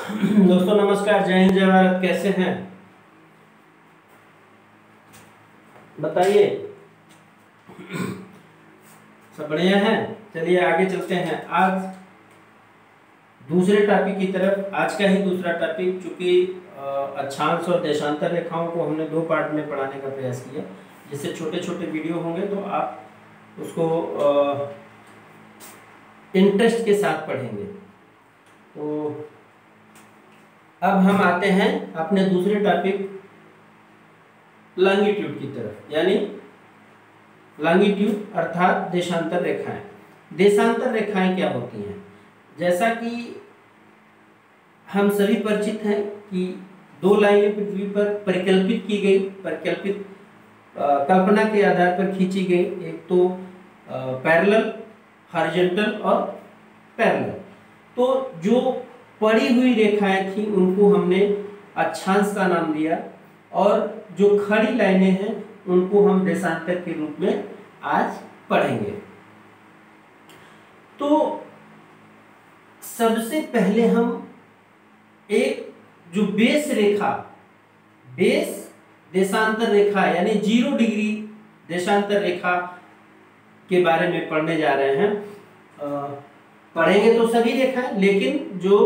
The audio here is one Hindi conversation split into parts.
दोस्तों नमस्कार, जय हिंद जय भारत। कैसे हैं बताइए। सब बढ़िया हैं। चलिए आगे चलते हैं। आज दूसरे टॉपिक की तरफ। आज का ही दूसरा टॉपिक, चूंकि अक्षांश और देशांतर रेखाओं को हमने दो पार्ट में पढ़ाने का प्रयास किया, जिससे छोटे छोटे वीडियो होंगे तो आप उसको इंटरेस्ट के साथ पढ़ेंगे। तो अब हम आते हैं अपने दूसरे टॉपिक लॉन्गिट्यूड की तरफ, यानी लॉन्गिट्यूड अर्थात देशांतर रेखाएं। देशांतर रेखाएं क्या होती हैं? जैसा कि हम सभी परिचित हैं कि दो लाइनें पृथ्वी पर परिकल्पित की गई, परिकल्पित कल्पना के आधार पर खींची गई। एक तो पैरेलल, हॉरिजॉन्टल और पैरेलल। तो जो पड़ी हुई रेखाएं थी उनको हमने अक्षांश का नाम दिया, और जो खड़ी लाइनें हैं उनको हम देशांतर के रूप में आज पढ़ेंगे। तो सबसे पहले हम एक जो बेस रेखा, बेस देशांतर रेखा यानी 0 डिग्री देशांतर रेखा के बारे में पढ़ने जा रहे हैं। पढ़ेंगे तो सभी रेखाएं, लेकिन जो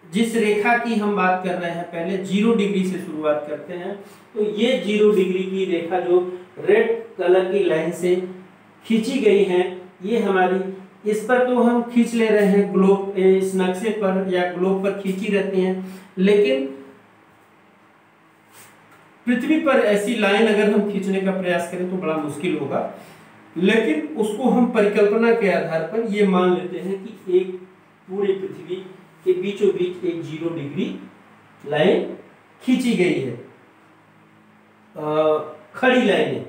जिस रेखा की हम बात कर रहे हैं पहले 0 डिग्री से शुरुआत करते हैं। तो ये 0 डिग्री की रेखा जो रेड कलर की लाइन से खींची गई है, ये हमारी, इस पर तो हम खींच ले रहे हैं ग्लोब, इस नक्शे पर या ग्लोब पर खींची रहती हैं, लेकिन पृथ्वी पर ऐसी लाइन अगर हम खींचने का प्रयास करें तो बड़ा मुश्किल होगा। लेकिन उसको हम परिकल्पना के आधार पर ये मान लेते हैं कि एक पूरी पृथ्वी के बीचों बीच एक 0 डिग्री लाइन खींची गई है, खड़ी लाइनें।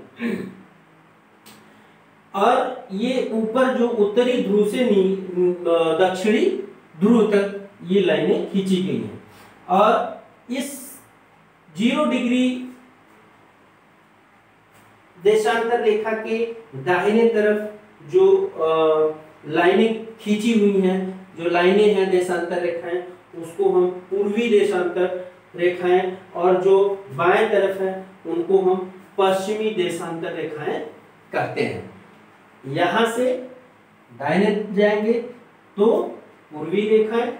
और ये ऊपर जो उत्तरी ध्रुव से दक्षिणी ध्रुव तक ये लाइनें खींची गई हैं। और इस 0 डिग्री देशांतर रेखा के दाहिने तरफ जो लाइनें खींची हुई हैं, जो लाइनें हैं देशांतर रेखाएं, उसको हम पूर्वी देशांतर रेखाएं, और जो बाएं तरफ है उनको हम पश्चिमी देशांतर रेखाएं कहते हैं। यहां से दाहिने जाएंगे तो पूर्वी रेखाएं,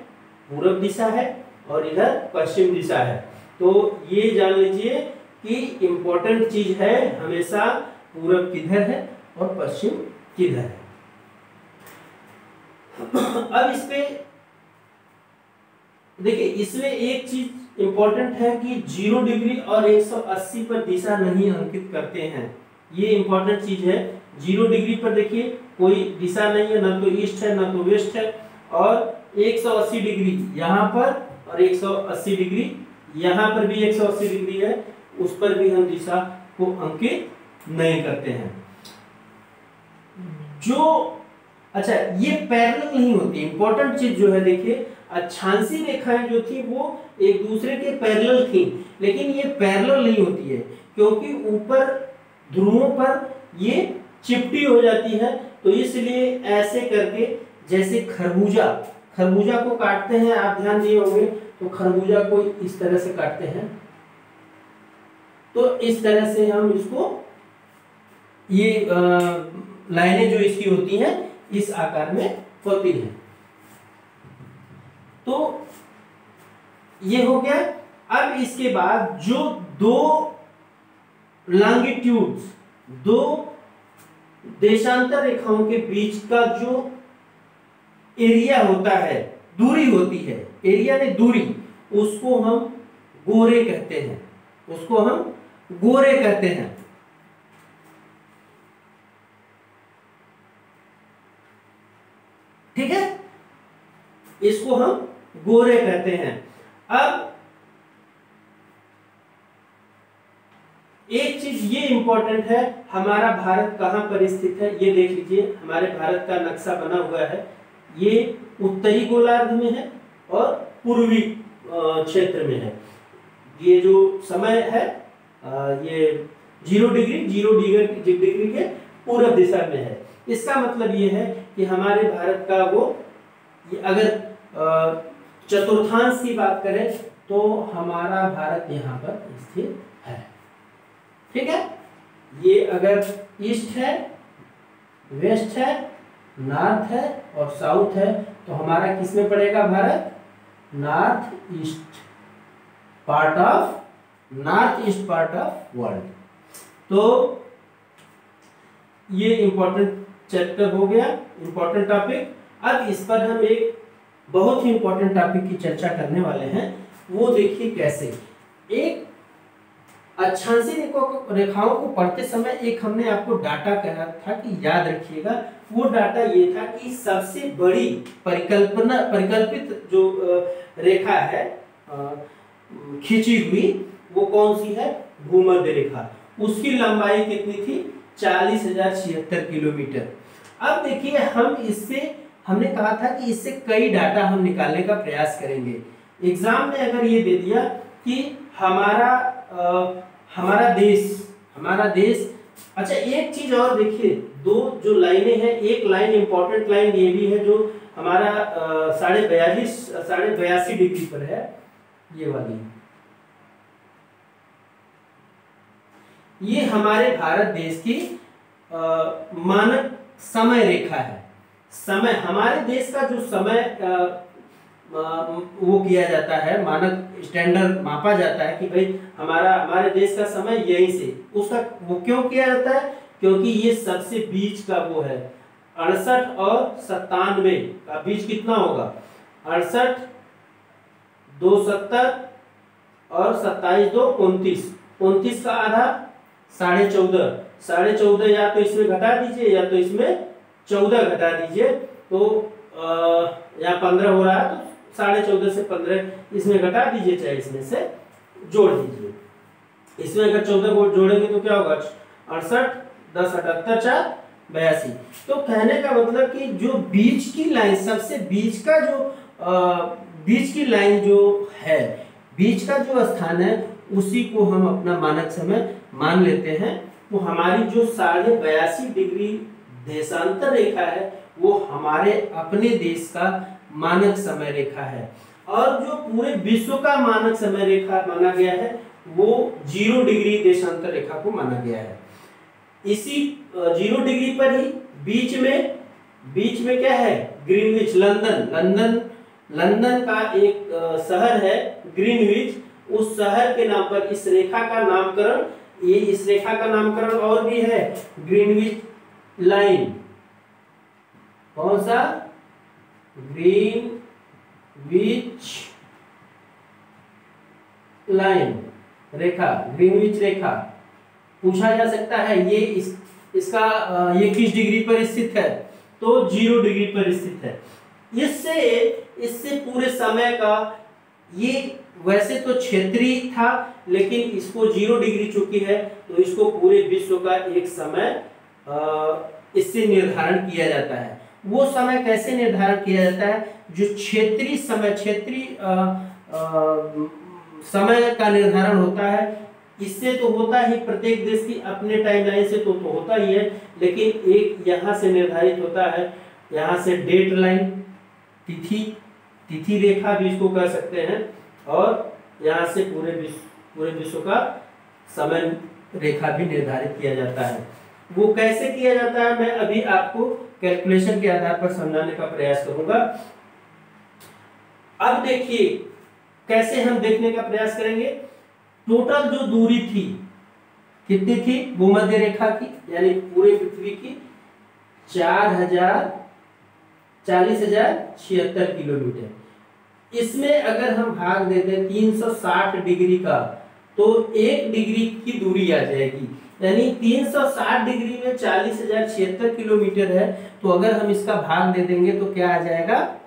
पूर्व दिशा है, और इधर पश्चिम दिशा है। तो ये जान लीजिए कि इंपॉर्टेंट चीज है हमेशा, पूरब किधर है और पश्चिम किधर है। अब इस पे देखिए, इसमें एक चीज इंपॉर्टेंट है कि 0 डिग्री और 180 पर दिशा नहीं अंकित करते हैं। ये इंपॉर्टेंट चीज है। 0 डिग्री पर देखिए कोई दिशा नहीं है, ना तो ईस्ट है ना तो वेस्ट है, और 180 डिग्री यहाँ पर और 180 डिग्री यहाँ पर भी 180 डिग्री है, उस पर भी हम दिशा को अंकित नहीं करते हैं। जो अच्छा, ये पैरेलल नहीं होती। इंपॉर्टेंट चीज जो है, देखिए अक्षांशीय रेखाएं जो थी वो एक दूसरे के पैरेलल थी, लेकिन ये पैरेलल नहीं होती है, क्योंकि ऊपर ध्रुवों पर ये चिपटी हो जाती है। तो इसलिए ऐसे करके, जैसे खरबूजा को काटते हैं, आप ध्यान दिए होंगे, तो खरबूजा को इस तरह से काटते हैं, तो इस तरह से हम इसको, ये लाइनें जो इसकी होती हैं इस आकार में होती हैं। तो ये हो गया। अब इसके बाद जो दो लॉन्गिट्यूड्स, दो देशांतर रेखाओं के बीच का जो एरिया होता है, दूरी होती है, एरिया ने दूरी, उसको हम गोरे कहते हैं, उसको हम गोरे कहते हैं। ठीक है, इसको हम गोरे कहते हैं। अब एक चीज ये इंपॉर्टेंट है, हमारा भारत कहां पर स्थित है ये देख लीजिए। हमारे भारत का नक्शा बना हुआ है, ये उत्तरी गोलार्ध में है और पूर्वी क्षेत्र में है। ये जो समय है, ये 0 डिग्री के पूर्व दिशा में है। इसका मतलब ये है कि हमारे भारत का वो, अगर चतुर्थांश की बात करें तो हमारा भारत यहाँ पर स्थित है। ठीक है, ये अगर ईस्ट है, वेस्ट है, नॉर्थ है और साउथ है तो हमारा किस में पड़ेगा Bharat? North east part of world. तो ये इंपॉर्टेंट चैप्टर हो गया, इंपॉर्टेंट टॉपिक। अब इस पर हम एक बहुत ही इंपॉर्टेंट टॉपिक की चर्चा करने वाले हैं। वो देखिए कैसे, एक अक्षांशीय रेखाओं को पढ़ते समय एक हमने आपको डाटा कहा था कि याद रखिएगा। वो डाटा ये था कि सबसे बड़ी परिकल्पित जो रेखा है खींची हुई, वो कौन सी है? भूमध्य रेखा। उसकी लंबाई कितनी थी? 40,076 किलोमीटर। अब देखिए, हमने कहा था कि इससे कई डाटा हम निकालने का प्रयास करेंगे। एग्जाम में अगर ये दे दिया कि हमारा देश, अच्छा एक चीज और देखिए, दो जो लाइनें हैं, एक लाइन इंपॉर्टेंट लाइन ये भी है जो हमारा 82 डिग्री पर है, ये वाली। ये हमारे भारत देश की मानक समय रेखा है। समय, हमारे देश का जो समय वो किया जाता है, मानक स्टैंडर्ड मापा जाता है कि भाई हमारे देश का समय यहीं से, उसका वो क्यों किया जाता है? क्योंकि ये सबसे बीच का वो है, 68 और 97 का बीच कितना होगा? 68, 270 और 27, 2 29, 29 का आधा 14.5 या तो इसमें घटा दीजिए या तो इसमें 14 घटा दीजिए, तो यहाँ 15 हो रहा है तो 14.5 से 15 इसमें घटा दीजिए, चाहे इसमें से जोड़ दीजिए। इसमें अगर 14 को जोड़ेंगे तो क्या होगा? 68, 10, 78, 4, 82। तो कहने का मतलब कि जो बीच की लाइन, सबसे बीच का जो बीच की लाइन जो है, बीच का जो स्थान है, उसी को हम अपना मानक समय मान लेते हैं। तो हमारी जो 82.5 डिग्री देशांतर रेखा है वो हमारे अपने देश का मानक समय रेखा है। और जो पूरे विश्व का मानक समय रेखा माना गया है वो 0 डिग्री देशांतर रेखा को माना गया है। इसी 0 डिग्री पर ही बीच में क्या है? ग्रीनविच, लंदन का एक शहर है ग्रीनविच। उस शहर के नाम पर इस रेखा का नामकरण, इस रेखा का नामकरण और भी है, ग्रीनविच लाइन। कौन सा? ग्रीनविच लाइन, रेखा, ग्रीनविच रेखा। पूछा जा सकता है ये इसका ये किस डिग्री पर स्थित है? तो 0 डिग्री पर स्थित है। इससे पूरे समय का, ये वैसे तो क्षेत्रीय था लेकिन इसको 0 डिग्री चुकी है तो इसको पूरे विश्व का एक समय इससे निर्धारण किया जाता है। वो समय कैसे निर्धारण किया जाता है? जो क्षेत्रीय समय का निर्धारण होता है, इससे तो होता ही, प्रत्येक देश की अपने टाइमलाइन से तो होता ही है, लेकिन एक यहाँ से निर्धारित होता है, यहाँ से डेट लाइन, तिथि रेखा भी इसको कह सकते हैं, और यहाँ से पूरे विश्व का समय रेखा भी निर्धारित किया जाता है। वो कैसे किया जाता है मैं अभी आपको कैलकुलेशन के आधार पर समझाने का प्रयास करूंगा। अब देखिए कैसे हम देखने का प्रयास करेंगे। टोटल जो दूरी थी कितनी थी भूमध्य रेखा की, यानी पूरे पृथ्वी की 40,076 किलोमीटर। इसमें अगर हम भाग देते 360 डिग्री का तो 1 डिग्री की दूरी आ जाएगी, यानी 360 डिग्री में 40,076 किलोमीटर है। तो अगर हम इसका भाग दे देंगे तो क्या आ जाएगा?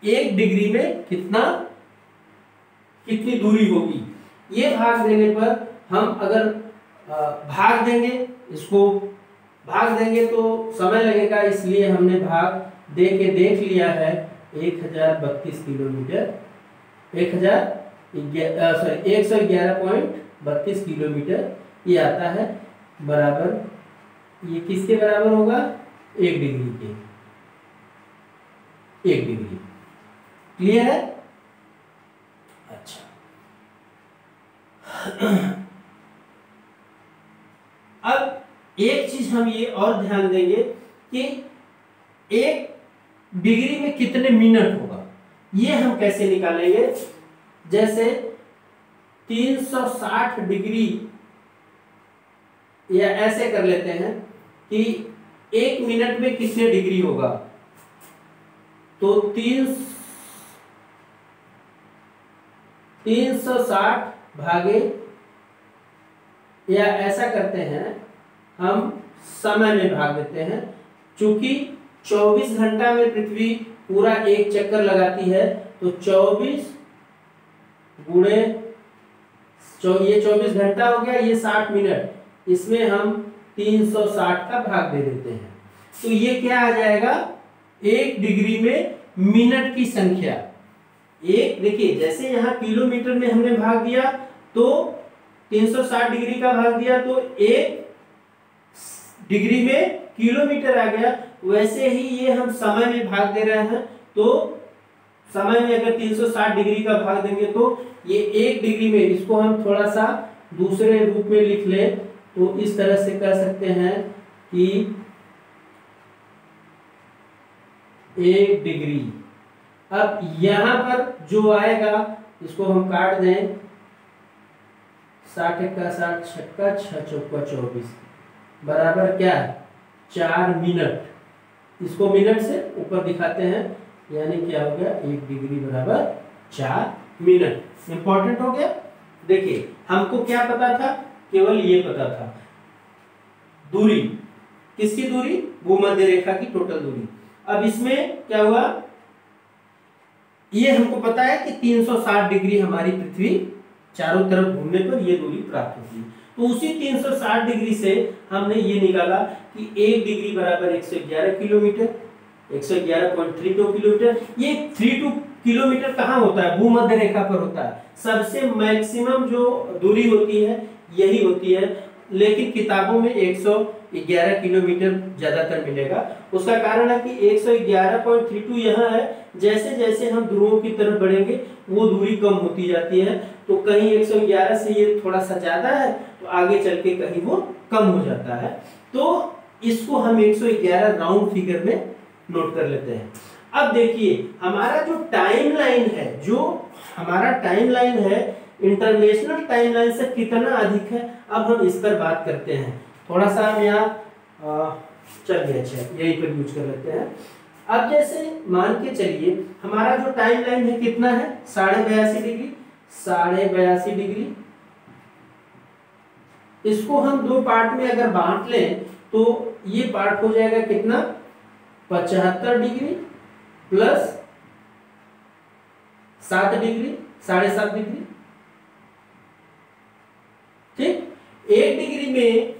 1 डिग्री में कितनी दूरी होगी। ये भाग देने पर हम अगर भाग देंगे, इसको भाग देंगे तो समय लगेगा, इसलिए हमने भाग दे के देख लिया है 1032 किलोमीटर, 111.32 किलोमीटर ये आता है। बराबर ये किसके बराबर होगा? 1 डिग्री के, 1 डिग्री। क्लियर है? अच्छा, अब एक चीज हम ये और ध्यान देंगे कि 1 डिग्री में कितने मिनट होगा, ये हम कैसे निकालेंगे। जैसे 360 डिग्री, या ऐसे कर लेते हैं कि 1 मिनट में कितने डिग्री होगा, तो 360 भागे, या ऐसा करते हैं हम समय में भाग देते हैं, चूंकि 24 घंटा में पृथ्वी पूरा एक चक्कर लगाती है, तो 24 गुणे ये 24 घंटा हो गया, ये 60 मिनट, इसमें हम 360 का भाग दे देते हैं, तो ये क्या आ जाएगा, 1 डिग्री में मिनट की संख्या। एक देखिए, जैसे यहाँ किलोमीटर में हमने भाग दिया तो 360 डिग्री का भाग दिया तो 1 डिग्री में किलोमीटर आ गया, वैसे ही ये हम समय में भाग दे रहे हैं, तो समय में अगर 360 डिग्री का भाग देंगे तो ये 1 डिग्री में, इसको हम थोड़ा सा दूसरे रूप में लिख ले तो इस तरह से कर सकते हैं कि 1 डिग्री। अब यहां पर जो आएगा इसको हम काट दें, 60 का 60 छक्का 6 चौका 24 बराबर क्या, 4 मिनट। इसको मिनट से ऊपर दिखाते हैं, यानी क्या हो गया, 1 डिग्री बराबर 4 मिनट। इंपॉर्टेंट हो गया। देखिए हमको क्या पता था, केवल ये पता था दूरी, किसकी दूरी, भूमध्य रेखा की टोटल दूरी। अब इसमें क्या हुआ, ये हमको पता है कि 360 डिग्री हमारी पृथ्वी चारों तरफ घूमने पर ये दूरी प्राप्त होती है, तो उसी 360 डिग्री से हमने ये निकाला कि 1 डिग्री बराबर 111 किलोमीटर, 111.32 किलोमीटर। ये 32 किलोमीटर कहाँ होता है, भूमध्य रेखा पर होता है। सबसे मैक्सिमम जो दूरी होती है यही होती है, लेकिन किताबों में 111 किलोमीटर ज्यादातर मिलेगा। उसका कारण है कि 111.32 यहाँ है, जैसे जैसे हम ध्रुवों की तरफ बढ़ेंगे वो दूरी कम होती जाती है, तो कहीं 111 से ये थोड़ा सा ज्यादा है तो आगे चल के कहीं वो कम हो जाता है, तो इसको हम 111 राउंड फिगर में नोट कर लेते हैं। अब देखिए हमारा जो टाइमलाइन है, जो हमारा टाइमलाइन है इंटरनेशनल टाइमलाइन से कितना अधिक है, अब हम इस पर बात करते हैं। थोड़ा सा हम यहाँ चलिए अच्छा यहीं पर यूज कर लेते हैं। अब जैसे मान के चलिए हमारा जो टाइमलाइन है कितना है, 82.5 डिग्री, 82.5 डिग्री। इसको हम 2 पार्ट में अगर बांट लें तो ये पार्ट हो जाएगा कितना, 75 डिग्री प्लस 7 डिग्री, 7.5 डिग्री। ठीक, 1 डिग्री में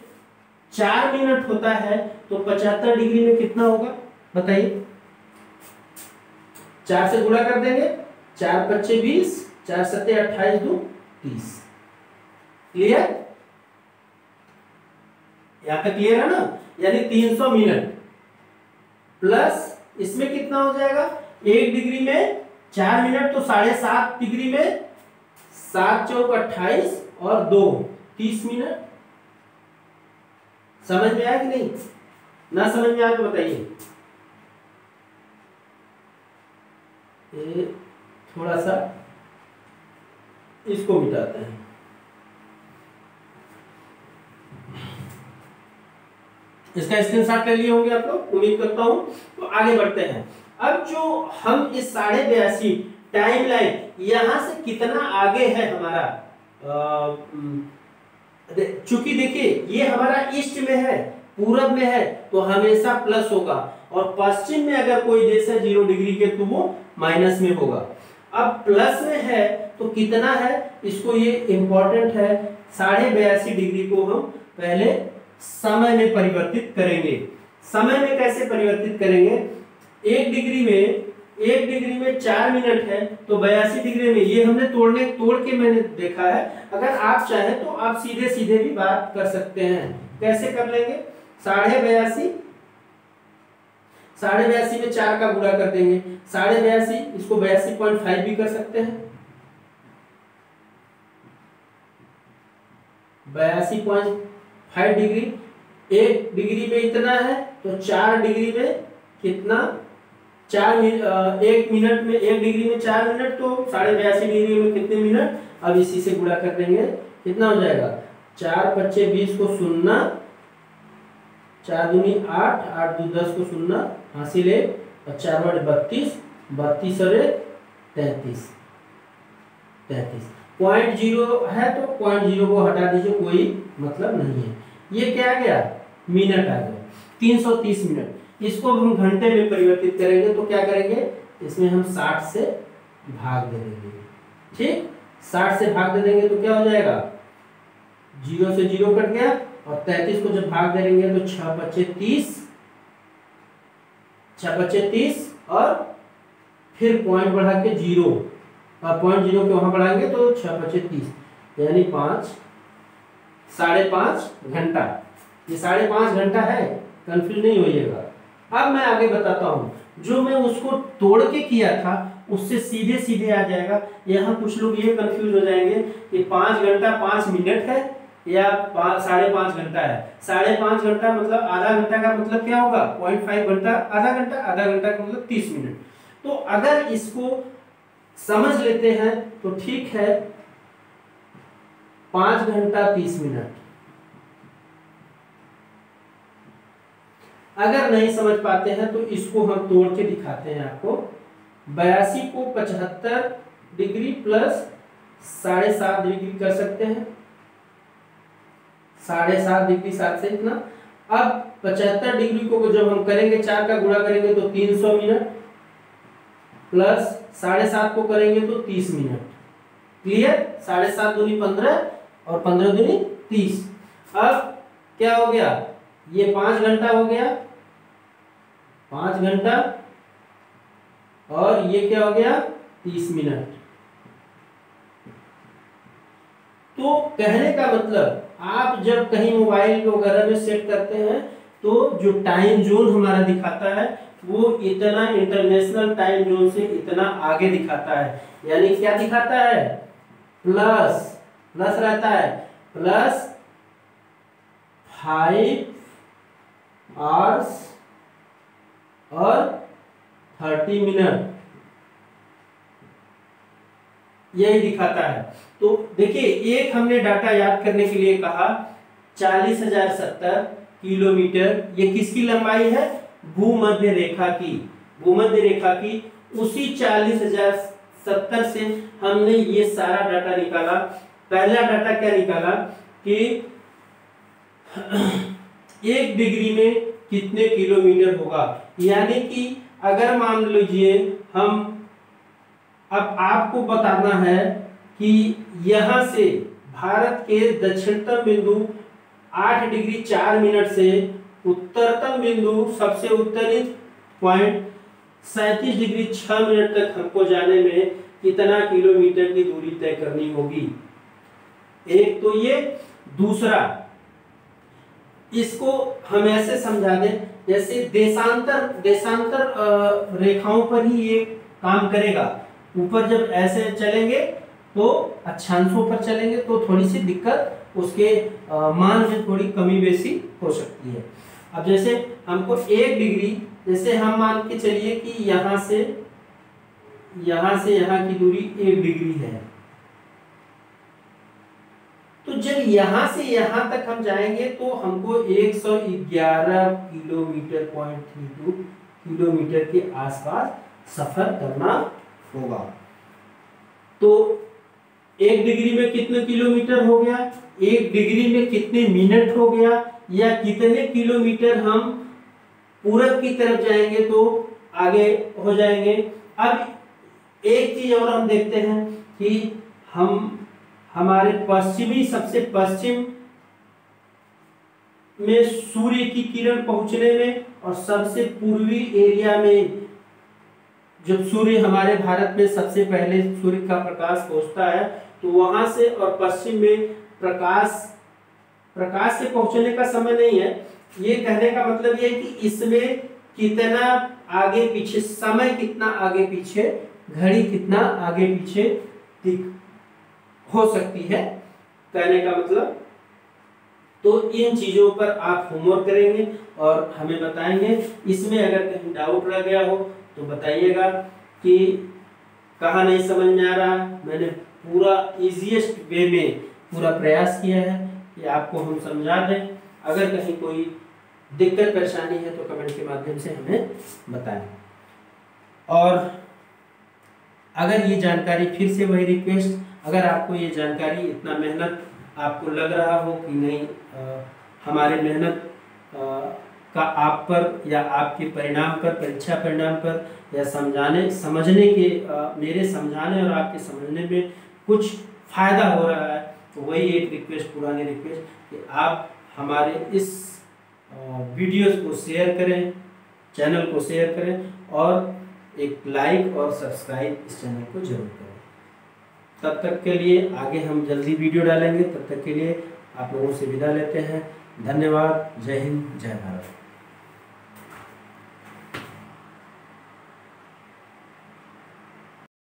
4 मिनट होता है, तो 75 डिग्री में कितना होगा बताइए, 4 से गुणा कर देंगे, 4 पच्चे 20, 4 सत्ते 28, 2 30। क्लियर, यहां तक क्लियर है ना, यानी 300 मिनट प्लस इसमें कितना हो जाएगा, 1 डिग्री में 4 मिनट तो 7.5 डिग्री में 7 चौक 28 और 2 30 मिनट। समझ में आया कि नहीं, ना समझ में आया तो बताइए। थोड़ा सा इसको मिटाते हैं, इसका स्क्रीनशॉट ले लिए होंगे आप लोग, उम्मीद करता हूं। तो आगे बढ़ते हैं। अब जो हम इस 82.5 टाइमलाइन यहां से कितना आगे है हमारा, चूंकि देखिए ये हमारा ईस्ट में है, पूरब में है तो हमेशा प्लस होगा, और पश्चिम में अगर कोई देश है 0 डिग्री के तो वो माइनस में होगा। अब प्लस में है तो कितना है, इसको ये इंपॉर्टेंट है, 82.5 डिग्री को हम पहले समय में परिवर्तित करेंगे। समय में कैसे परिवर्तित करेंगे, 1 डिग्री में 4 मिनट है, तो 82 डिग्री में ये हमने तोड़ के मैंने देखा है। अगर आप चाहें तो आप सीधे सीधे भी बात कर सकते हैं। कैसे कर लेंगे, 82.5 82 में 4 का गुणा कर देंगे, 82.5, इसको 82.5 भी कर सकते हैं, 82.5 डिग्री। 1 डिग्री में इतना है तो 4 डिग्री में कितना, 1 मिनट में, 1 डिग्री में 4 मिनट, तो 82.5 डिग्री में कितने मिनट। अब इसी से गुणा कर देंगे, कितना हो जाएगा, 4 पच्चे 20 को 0, 4 दूनी 8, 8 दू 10 को 0, हासिल 1, और 4 बड़े 32, 32 और 33, 33। 0.0 है तो 0.0 को हटा दीजिए, कोई मतलब नहीं है। ये क्या आ गया, मिनट आ गया, 330 मिनट। इसको हम घंटे में परिवर्तित करेंगे तो क्या करेंगे, इसमें हम 60 से भाग दे देंगे, ठीक, 60 से भाग दे देंगे तो क्या हो जाएगा, 0 से 0 कट गया, और 33 को जब भाग देंगे तो 6 पच्चे 30, 6 पच्चे 30, और फिर पॉइंट बढ़ा के 0, और पॉइंट 0 के वहां बढ़ाएंगे तो 6 पच्चे 30, यानी 5.5 घंटा। ये 5.5 घंटा है, कंफ्यूज नहीं होइएगा। अब मैं आगे बताता हूँ, जो मैं उसको तोड़ के किया था उससे सीधे सीधे आ जाएगा। यहाँ कुछ लोग ये कंफ्यूज हो जाएंगे कि 5 घंटा 5 मिनट है या 5.5 घंटा है। 5.5 घंटा मतलब आधा घंटा का मतलब क्या होगा, 0.5 घंटा, आधा घंटा, आधा घंटा का मतलब 30 मिनट। तो अगर इसको समझ लेते हैं तो ठीक है, 5 घंटा 30 मिनट। अगर नहीं समझ पाते हैं तो इसको हम तोड़ के दिखाते हैं आपको। 82 को 75 डिग्री प्लस 7.5 डिग्री कर सकते हैं, 7.5 डिग्री 7 से इतना। अब 75 डिग्री को जब हम करेंगे, 4 का गुणा करेंगे तो 300 मिनट, प्लस 7.5 को करेंगे तो 30 मिनट। क्लियर, 7.5 दूनी 15 और 15 दूनी 30। अब क्या हो गया, ये 5 घंटा हो गया, 5 घंटा, और ये क्या हो गया, 30 मिनट। तो कहने का मतलब, आप जब कहीं मोबाइल वगैरह में सेट करते हैं तो जो टाइम जोन हमारा दिखाता है वो इतना इंटरनेशनल टाइम जोन से इतना आगे दिखाता है, यानी क्या दिखाता है, प्लस रहता है, प्लस 5 आवर्स और 30 मिनट, यही दिखाता है। तो देखिए, एक हमने डाटा याद करने के लिए कहा, 40,070 किलोमीटर, ये किसकी लंबाई है, भूमध्य रेखा की, भूमध्य रेखा की। उसी 40,070 से हमने ये सारा डाटा निकाला। पहला डाटा क्या निकाला कि 1 डिग्री में कितने किलोमीटर होगा, यानी कि अगर मान लीजिए हम, अब आपको बताना है कि यहां से भारत के दक्षिणतम बिंदु 8 डिग्री 4 मिनट से उत्तरतम बिंदु सबसे उत्तरी पॉइंट 37 डिग्री 6 मिनट तक हमको जाने में कितना किलोमीटर की दूरी तय करनी होगी। एक तो ये, दूसरा इसको हम ऐसे समझा दें जैसे देशांतर रेखाओं पर ही ये काम करेगा। ऊपर जब ऐसे चलेंगे तो अक्षांशों पर चलेंगे तो थोड़ी सी दिक्कत, उसके मान में थोड़ी कमी बेसी हो सकती है। अब जैसे हमको 1 डिग्री, जैसे हम मान के चलिए कि यहाँ से यहाँ की दूरी 1 डिग्री है, तो जब यहाँ से यहाँ तक हम जाएंगे तो हमको 111 किलोमीटर 0.32 किलोमीटर के आसपास सफर करना होगा। तो 1 डिग्री में कितने किलोमीटर हो गया, 1 डिग्री में कितने मिनट हो गया, या कितने किलोमीटर हम पूरब की तरफ जाएंगे तो आगे हो जाएंगे। अब एक चीज और हम देखते हैं कि हम हमारे पश्चिमी, सबसे पश्चिम में सूर्य की किरण पहुंचने में और सबसे पूर्वी एरिया में जब सूर्य हमारे भारत में सबसे पहले सूर्य का प्रकाश पहुंचता है तो वहां से, और पश्चिम में प्रकाश से पहुंचने का समय नहीं है। ये कहने का मतलब ये है कि इसमें कितना आगे पीछे, समय कितना आगे पीछे, घड़ी कितना आगे पीछे हो सकती है, कहने का मतलब। तो इन चीजों पर आप होमवर्क करेंगे और हमें बताएंगे। इसमें अगर कहीं डाउट रह गया हो तो बताइएगा कि कहाँ नहीं समझ में आ रहा। मैंने पूरा इजीएस्ट वे में पूरा प्रयास किया है कि आपको हम समझा दें। अगर कहीं कोई दिक्कत परेशानी है तो कमेंट के माध्यम से हमें बताएं। और अगर ये जानकारी, फिर से वही रिक्वेस्ट, अगर आपको ये जानकारी इतना मेहनत आपको लग रहा हो कि नहीं हमारे मेहनत का आप पर या आपके परिणाम पर, परीक्षा परिणाम पर या समझने के मेरे समझाने और आपके समझने में कुछ फायदा हो रहा है, तो वही एक रिक्वेस्ट, पुरानी रिक्वेस्ट कि आप हमारे इस वीडियोस को शेयर करें, चैनल को शेयर करें और एक लाइक और सब्सक्राइब इस चैनल को जरूर करें। तब तक के लिए, आगे हम जल्दी वीडियो डालेंगे, तब तक के लिए आप लोगों से विदा लेते हैं। धन्यवाद। जय हिंद, जय भारत।